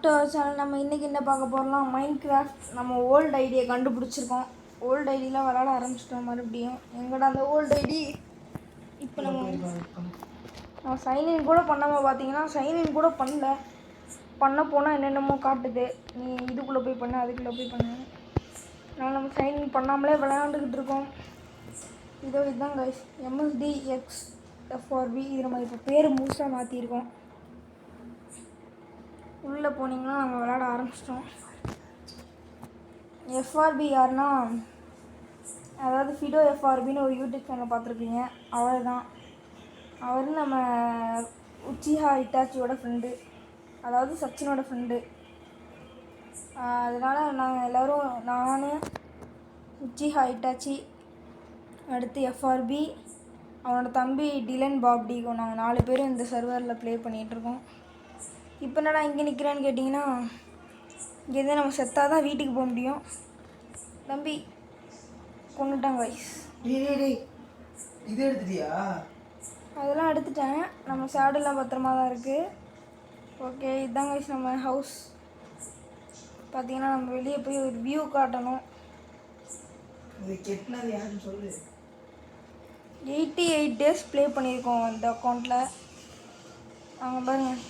To our channel. நம்ம இன்றைக்கி என்ன பார்க்க போகிறோம்னா மைண்ட் கிராஃப்ட். நம்ம ஓல்டு ஐடியை கண்டுபிடிச்சிருக்கோம். ஓல்டு ஐடியெலாம் விளாட ஆரம்பிச்சிட்டோம் மறுபடியும். எங்கடா அந்த ஓல்டு ஐடி? இப்போ நம்ம சைன்இன் கூட பண்ணாமல் பார்த்தீங்கன்னா சைன்இன் கூட பண்ண போனால் என்னென்னமோ காட்டுது. நீ இதுக்குள்ளே போய் பண்ண, அதுக்குள்ளே போய் பண்ண. அதனால் நம்ம சைன்இன் பண்ணாமலே விளையாண்டுக்கிட்டு இருக்கோம். இதுதான் கைஸ் MSDXFRB. இது நம்ம இப்போ பேர் முழுசாக மாற்றிருக்கோம். உள்ளே போனீங்கன்னா நம்ம விளையாட ஆரம்பிச்சிட்டோம். எஃப்ஆர்பி யாருன்னா, அதாவது ஃபிடோ எஃப்ஆர்பின்னு ஒரு யூடியூப் சேனல் பார்த்துருப்பீங்க. அவர் தான். அவர் நம்ம உச்சிஹா இட்டாச்சியோட ஃப்ரெண்டு, அதாவது சச்சினோட ஃப்ரெண்டு. அதனால் நாங்கள் எல்லோரும், நான், உச்சிஹா இட்டாச்சி, அடுத்து எஃப்ஆர்பி, அவனோட தம்பி டிலன் பாப் டிகோ, நாங்கள் 4 பேரும் இந்த சர்வரில் ப்ளே பண்ணிகிட்ருக்கோம். இப்போ என்னடா இங்கே நிற்கிறேன்னு கேட்டிங்கன்னா, இங்கேருந்து நம்ம செத்தாக தான் வீட்டுக்கு போக முடியும். தம்பி கொண்டுட்டாங்க வயசு. இது எடுத்துட்டியா? அதெல்லாம் எடுத்துட்டேன். நம்ம சேடெல்லாம் பத்திரமா தான் இருக்குது. ஓகே, இதுதான் வயசு நம்ம ஹவுஸ். பார்த்தீங்கன்னா நம்ம வெளியே போய் ஒரு வியூ காட்டணும். இது கெட்டினது யாருன்னு சொல்லு. 88 days ப்ளே பண்ணியிருக்கோம் இந்த அக்கௌண்ட்டில். அங்கே பாருங்கள்,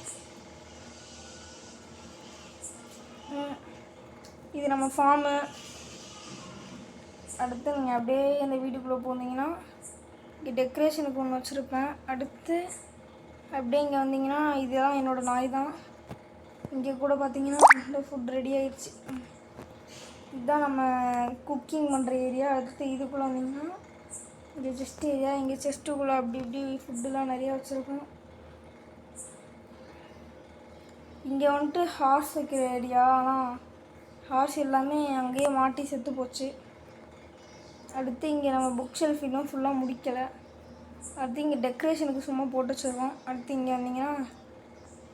இது நம்ம ஃபார்மு. அடுத்து நீங்கள் அப்படியே இந்த வீட்டுக்குள்ளே போனீங்கன்னா இங்கே டெக்கரேஷனுக்கு ஒன்று வச்சுருப்பேன். அடுத்து அப்படியே இங்கே வந்தீங்கன்னா இதெல்லாம் என்னோடய நாய் தான். இங்கே கூட பார்த்தீங்கன்னா இந்த ஃபுட் ரெடி ஆகிடுச்சு. இதுதான் நம்ம குக்கிங் பண்ணுற ஏரியா. அடுத்து இதுக்குள்ளே வந்தீங்கன்னா இங்கே செஸ்ட் ஏரியா. இங்கே செஸ்ட்டுக்குள்ளே அப்படி இப்படி ஃபுட்டுலாம் நிறையா வச்சுருக்கோம். இங்கே வந்துட்டு ஹார்ஸ் வைக்கிற ஏரியா. ஆனால் ஹார்ஸ் எல்லாமே அங்கேயே மாட்டி செத்து போச்சு. அடுத்து இங்கே நம்ம புக் ஷெல்ஃப் இன்னும் ஃபுல்லாக முடிக்கலை. அடுத்து இங்கே டெக்கரேஷனுக்கு சும்மா போட்டு வச்சுருக்கோம். அடுத்து இங்கே வந்தீங்கன்னா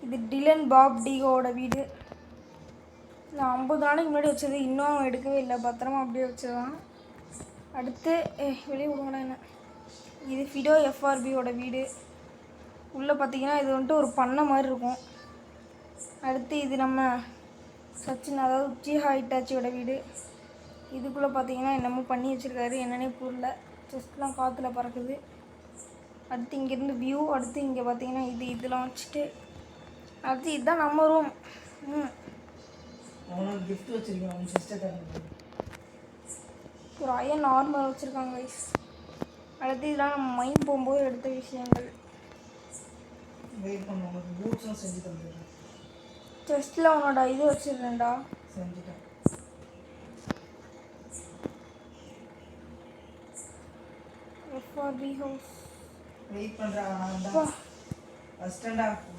இது டிலன் பாப் டிகோவோட வீடு. நான் 50 நாளைக்கு முன்னாடி வச்சது, இன்னும் அவன் எடுக்கவே இல்லை, பத்திரமா அப்படியே வச்சுருவான். அடுத்து வெளியே விடுவானா என்ன, இது ஃபிடோ எஃப்ஆர்பியோட வீடு. உள்ளே பார்த்தீங்கன்னா இது வந்துட்டு ஒரு பண்ணை மாதிரி இருக்கும். அடுத்து இது நம்ம சச்சின், அதாவது உச்சிஹா இட்டாச்சியோட வீடு. இதுக்குள்ளே பார்த்தீங்கன்னா என்னமோ பண்ணி வச்சுருக்காரு, என்னன்னே புரியல. செஸ்ட்லாம் காற்றுல பறக்குது. அடுத்து இங்கேருந்து வியூ. அடுத்து இங்கே பார்த்தீங்கன்னா இதெல்லாம் வச்சுட்டு, அடுத்து இதுதான் நம்ம ரூம். கிஃப்ட் வச்சுருக்கேன். ஒரு அயன் நார்மல் வச்சுருக்காங்க கைஸ். அடுத்து இதெல்லாம் நம்ம மைண்ட் போகும்போது எடுத்த விஷயங்கள். வெயிட் பண்ணுவோம், பூட்ஸும் செஞ்சு தந்துடுறேன். செஸ்ட்டில் உன்னோட இது வச்சுருந்தேன்டா. செஞ்சுட்டேன். FRP house. வெயிட் பண்ணுறேன்.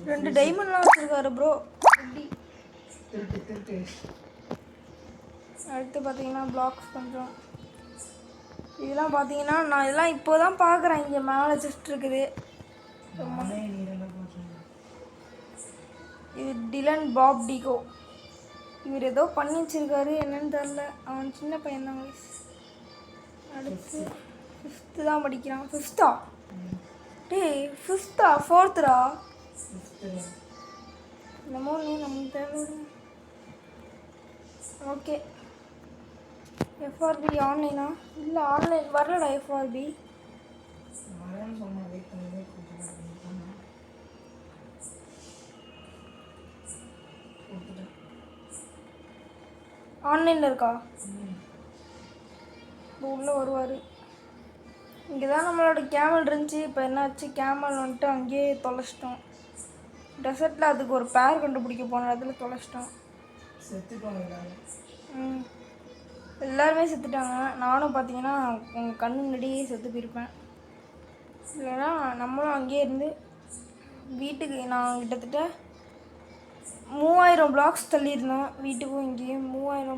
2 டைமண்ட்லாம் வச்சுருக்காரு ப்ரோ. எப்படி திருட்டு. அடுத்து பார்த்தீங்கன்னா பிளாக்ஸ் பண்ணுறோம். இதெல்லாம் பார்த்தீங்கன்னா நான் இதெல்லாம் இப்போ தான் பார்க்குறேன். இங்கே மேலே செஸ்ட் இருக்குது. இது டிலன் பாப் டிகோ. இவர் ஏதோ பண்ணி வச்சுருக்காரு, என்னன்னு தெரில. அவன் சின்ன பையன்தான் வயசு. அடுத்து 5th தான் படிக்கிறான். 5th டேய் 5th 4th என்னமோ நீ நமக்கு தேவை. ஓகே, எஃப்ஆர்பி ஆன்லைனா? இல்லை, ஆன்லைன் வரலடா. எஃப்ஆர்பி ஆன்லைனில் இருக்கா? இப்போ உள்ளே வருவார். இங்கே தான் நம்மளோட கேமல் இருந்துச்சு. இப்போ என்னாச்சு, கேமல் வந்துட்டு அங்கேயே தொலைச்சிட்டோம். டெசர்ட்டில் அதுக்கு ஒரு பேர் கண்டுபிடிக்க போன இடத்துல தொலைச்சிட்டோம். எல்லாருமே செத்துட்டாங்க. நானும் பார்த்தீங்கன்னா உங்கள் கண்ணு முன்னாடியே செத்து போயிருப்பேன். இல்லைன்னா நம்மளும் அங்கேயே இருந்து வீட்டுக்கு, நான் கிட்டத்தட்ட 3000 பிளாக்ஸ் தள்ளியிருந்தோம். வீட்டுக்கும் இங்கேயும் 3000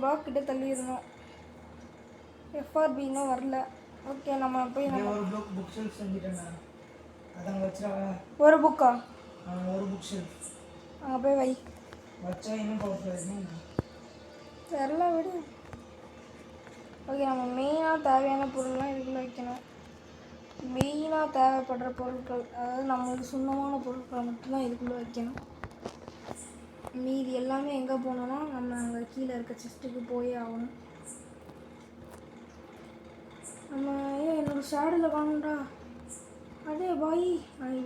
பிளாக் கிட்ட தள்ளியிருந்தோம். எஃப்ஆர்பி இன்னும் வரல. ஓகே, நம்ம போய் ஒரு புக்கா? ஒரு புக் ஷெல்ஃப் அங்கே போய் வை. வச்சா இன்னும் தெரில, விடு. ஓகே, நம்ம மெயினாக தேவையான பொருள்லாம் இதுக்குள்ளே வைக்கணும். மெயினாக தேவைப்படுற பொருட்கள், அதாவது நம்மளுக்கு சொந்தமான பொருட்களை மட்டும்தான் இதுக்குள்ளே வைக்கணும். மீதி எல்லாமே எங்கே போகணுன்னா நம்ம அங்கே கீழே இருக்க செஸ்ட்டுக்கு போயே ஆகணும். நம்ம என்னோடய ஷேடில் காணும்டா. அதே பாய்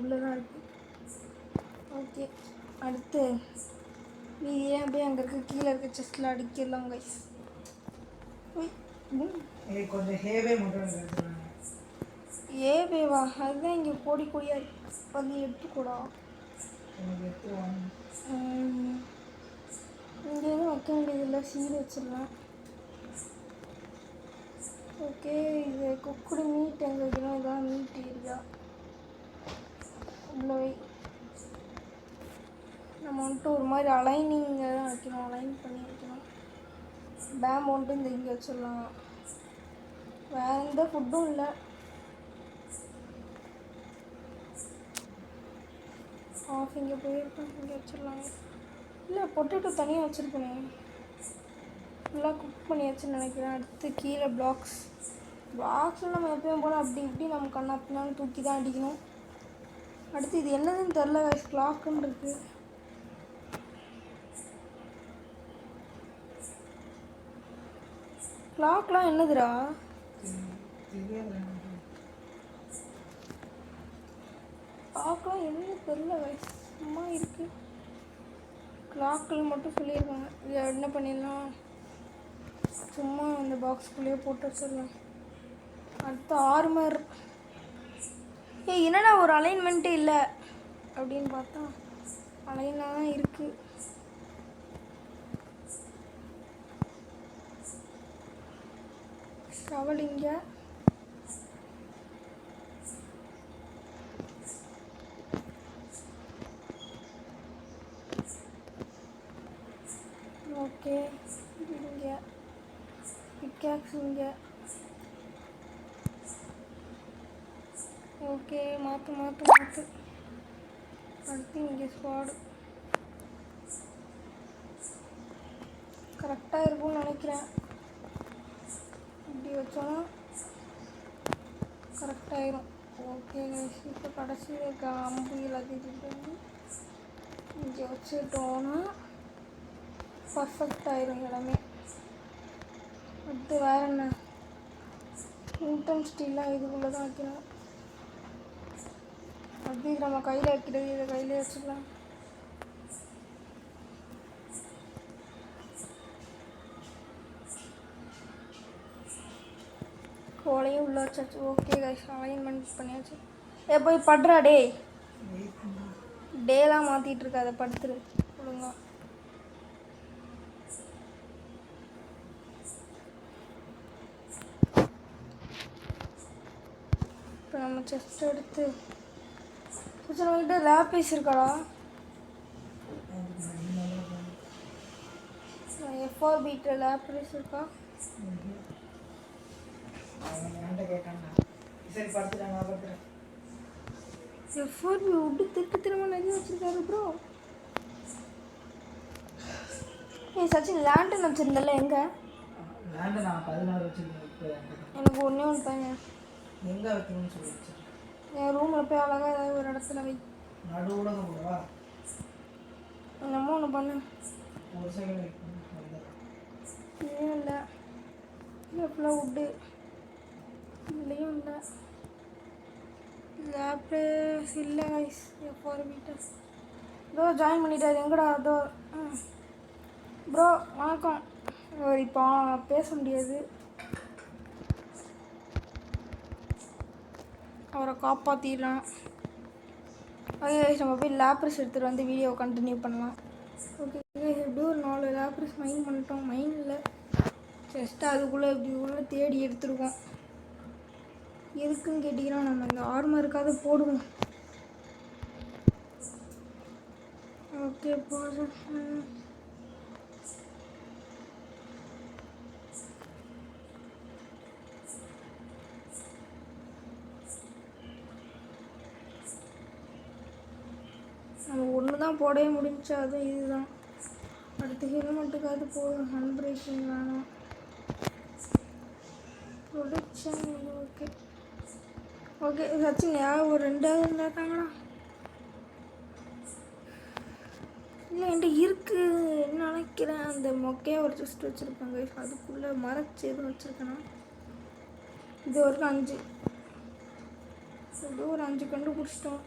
உள்ளே தான் இருக்குது. ஓகே, அடுத்து மீதியே அப்படியே அங்கே இருக்க கீழே இருக்க செஸ்ட்டில் அடிக்கலாம் கைஸ். கொஞ்சம் ஹேவே மட்டும் எடுத்துருவாங்க. ஏவேவா? அதுதான் இங்கே கோடி கோடியாக வந்து எடுத்துக்கூடா. எடுத்துருவாங்க. இங்கே எதுவும் வைக்க வேண்டியதில்லை, சீல் வச்சிடலாம். ஓகே, இது குக்குடு மீட் எங்கே வைக்கணும்? இதான் மீட் ஏரியா. உள்ள நம்ம வந்துட்டு ஒரு மாதிரி அலைனிங்க தான் வைக்கணும், அலைன் பண்ணி வைக்கணும். பேம் வந்துட்டு இந்த இங்கே வச்சிடலாம். வேறு எந்த ஃபுட்டும் இல்லை. ஆஃப் இங்கே போயிருக்கேன், இங்கே வச்சிடலாங்க. இல்லை, பொட்டேட்டோ தனியாக வச்சுருக்கேனே, ஃபுல்லாக குக் பண்ணியாச்சுன்னு நினைக்கிறேன். அடுத்து கீழே பிளாக்ஸில் நம்ம எப்பயும் போல் அப்படி இப்படி நம்ம கண்ணாப்பினாலும் தூக்கி தான் அடிக்கணும். அடுத்து இது என்னதுன்னு தெரில கைஸ், கிளாக்குன்னு இருக்குது. கிளாக்லாம் என்னதுடா? கிளாக்லாம் என்ன தெரில கைஸ், சும்மா இருக்குது. கிளாக்கில் மட்டும் சொல்லியிருக்காங்க. இதை என்ன பண்ணிடலாம், சும்மா இந்த பாக்ஸ்குள்ளேயே போட்டு வச்சிடலாம். அடுத்து ஆர்மர். என்னடா ஒரு அலைன்மெண்ட்டே இல்லை அப்படின்னு பார்த்தா அலைனாக தான் இருக்குது. ஷவல் இங்கே. ஓகே, இங்கே பிக்காக்ஸ் இங்கே. ஓகே, மாற்று. அடுத்து இங்கே ஸ்குவாடு கரெக்டாக இருக்கும்னு நினைக்கிறேன். இப்படி வச்சோன்னா கரெக்டாகிடும். ஓகே கைஸ், இப்போ கடைசியில் இருக்க அம்பு எல்லாத்தையும் வந்து இங்கே வச்சுட்டோன்னா பர்ஃபெக்ட் ஆயிரும் எல்லாமே. அடுத்து வேறு என்ன, இன்டர்ன் ஸ்டீல்லாம் இதுக்குள்ளே தான் வைக்கணும். அது நம்ம கையில் வைக்கிறது, இதை கையிலே வச்சுக்கலாம். கோலையும் உள்ள வச்சாச்சு. ஓகே கைஸ், அலைன்மெண்ட் பண்ணியாச்சு. போய் படுறா டே. டேலாம் மாற்றிட்டு இருக்க, அதை படுத்துரு ஒழுங்கா. இப்போ நம்ம செஸ்ட் எடுத்து நம்மகிட்ட லேப்பீஸ் இருக்காடா? FRBட்ட லேப்பீஸ் இருக்கா? FRB விட்டு திரும்ப நிறைய வச்சிருக்காரு ப்ரோ. சச்சின் லேண்டன் வச்சிருந்தல, எங்க? எனக்கு ஒன்றே ஒன்று பையன் எங்கே வைக்கணும்னு சொல்லி வச்சேன். என் ரூமில் போய் அழகாக ஏதாவது ஒரு இடத்துல வை. நடுவில் போடுவா. என்னமோ ஒன்று பண்ணு. ஒரு செகண்ட் வைக்கணும். ஏன் இல்லை, இல்லை ஃபுல்லாக உட்டு இல்லையும் இல்லை. லேப்டாப் இல்லை கைஸ். FRBட்ட இதோ ஜாயின் பண்ணிட்டாரு. எங்கடா அதோ ப்ரோ வணக்கம். இப்போ பேச முடியாது, அவரை காப்பாற்றிடலாம். ஓகே கைஸ், நம்ம போய் லேப்ரஸ் எடுத்துகிட்டு வந்து வீடியோவை கண்டினியூ பண்ணலாம். ஓகே கைஸ், எப்படியும் ஒரு 4 லேப்ரஸ் மைன் பண்ணிட்டோம். மைன் இல்லை, ஜஸ்ட்டு அதுக்குள்ளே இப்படி உள்ள தேடி எடுத்துருக்கோம். எதுக்குன்னு கேட்டிங்கன்னா நம்ம இந்த ஆர்மருக்காவது போடுவோம். ஓகே போதும். நம்ம ஒன்று தான் போடவே முடிஞ்சு, அதுவும் இதுதான். அடுத்து ஹெல்மெட்டுக்காவது போதும், அன்பிரேக்கிங் வேணாம். Production okay. ஓகே சச்சின் ஒரு 2 இருந்தாக்காங்கண்ணா. இல்லை என்கிட்ட இருக்குன்னு நினைக்கிறேன். அந்த மொக்கையாக ஒரு செஸ்ட் வச்சுருப்பாங்க, அதுக்குள்ளே மறைச்சி எதுவும் வச்சுருக்கேன்னா. இது வரைக்கும் 5, ஏதோ ஒரு 5 கண்டுபிடிச்சிட்டோம்.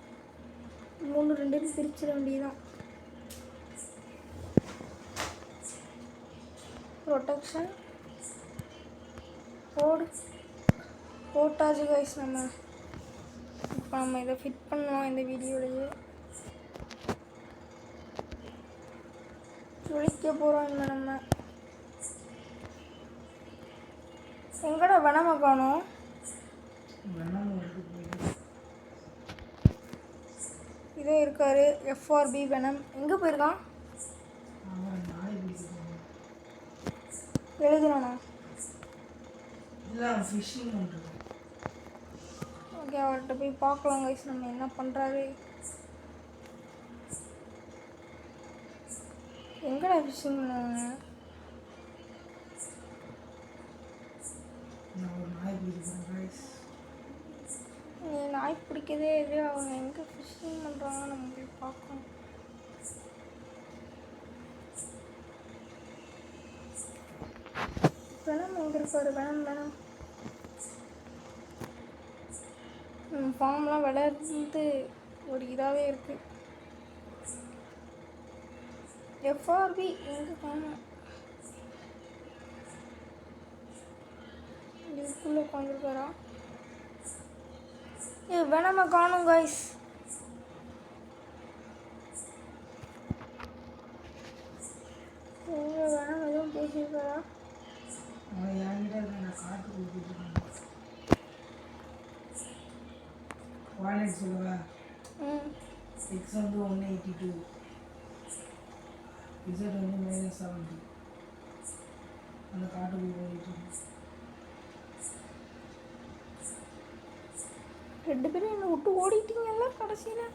3 2 பிரிச்சிட வேண்டியதுதான். ப்ரொடெக்ஷன் போட்டாச்சு கைஸ். இப்போ நம்ம இதை ஃபிட் பண்ணுவோம் இந்த வீடியோலையே. ஒழிக்க போகிறோம். இல்லை நம்ம எங்கடா வெனமை காணோம்? இதோ இருக்காரு எஃப்ஆர்பி வெனம். எங்கே போயிருக்கான்? எழுதுனானா? ஓகே, அவர்கிட்ட போய் பார்க்கலாம் கைஸ் நம்ம என்ன பண்ணுறாரு. எங்கடா ஃபிஷிங் பண்ணுவாங்க? நீ நாய் பிடிக்கதே இது. அவங்க எங்கே ஃபிஷிங் பண்ணுறாங்க நம்ம போய் பார்க்கணும். வெனம் எங்கே இருக்காரு? வெனம் ஃபார்ம்லாம் விளையாடுறது ஒரு இதாகவே இருக்குது. எஃப்ஆர்பி எங்கே காணும்? இதுக்குள்ளே உட்காந்துருக்காரா? வெனமை காணும் கைஸ். வெனம் எதுவும் பேசியிருக்காரா? சொல்லுவேன். எக்ஸ் வந்து 182, இசட் வந்து -70. அந்த காட்டுக்குள்ள போயிட்டு 2 பேரும் என்னை விட்டு ஓடிட்டீங்கல்ல கடைசியில்.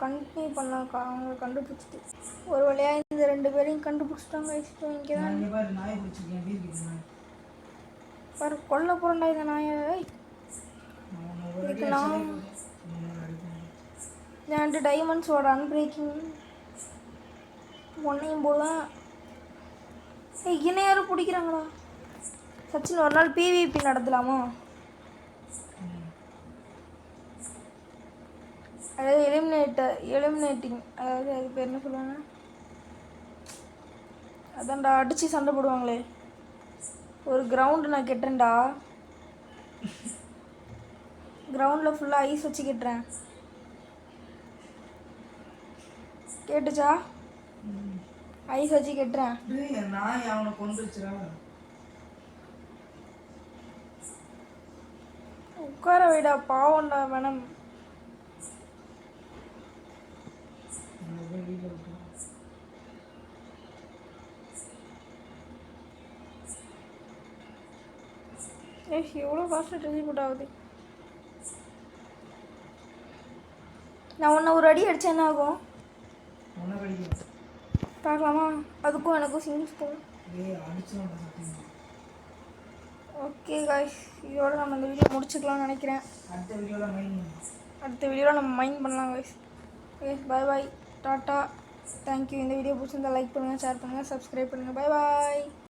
கண்டினியூ பண்ணாக்கா அவங்க கண்டுபிடிச்சிட்டு ஒரு வழியாக இந்த 2 பேரையும் கண்டுபிடிச்சிட்டாங்க. இப்போ இங்கே தான் நாய் பிடிச்சிருக்கேன். பாரு கொல்ல போகிறண்டா இந்த நாயை. இதுக்கு நான் 2 டைமண்ட்ஸோட அன்பிரேக்கிங் ஒன்றையும் போடுவேன். இன்னும் யாரும் பிடிக்கிறாங்களா? சச்சின் ஒரு நாள் பிவிபி நடத்தலாமா? அதாவது எலிமினேட்டிங், அதாவது அது பேர் என்ன சொல்லுவாங்க? அதான்டா அடித்து சண்டை போடுவாங்களே. ஒரு கிரவுண்டு நான் கெட்டுறேன்டா. கிரவுண்டில் ஃபுல்லாக ஐஸ் வச்சு கெட்டுறேன். கேட்டுச்சா? ஐஸ் வச்சு கெட்டுறேன். நாய் அவனை கொண்டுச்சுரா. உட்கார வைடா பாவம்டா வேணாம். எவ்வளோ ஃபாஸ்ட்டாக டெலிபோர்ட் ஆகுது. நான் உன்னை ஒரு அடி அடித்தா என்ன ஆகும் பார்க்கலாமா? அதுக்கும் எனக்கும் சிங்கிள்ஸ் போகும். ஓகே காய்ஸ், இதோட நம்ம இந்த வீடியோ முடிச்சுக்கலாம்னு நினைக்கிறேன். அடுத்த வீடியோவில் நம்ம மைண்ட் பண்ணலாம் காய்ஸ். ஓகே, பாய் பாய், டாட்டா, தேங்க்யூ. இந்த வீடியோ பிடிச்சிருந்தா லைக் பண்ணுங்கள், ஷேர் பண்ணுங்கள், சப்ஸ்கிரைப் பண்ணுங்கள். பாய் பாய்.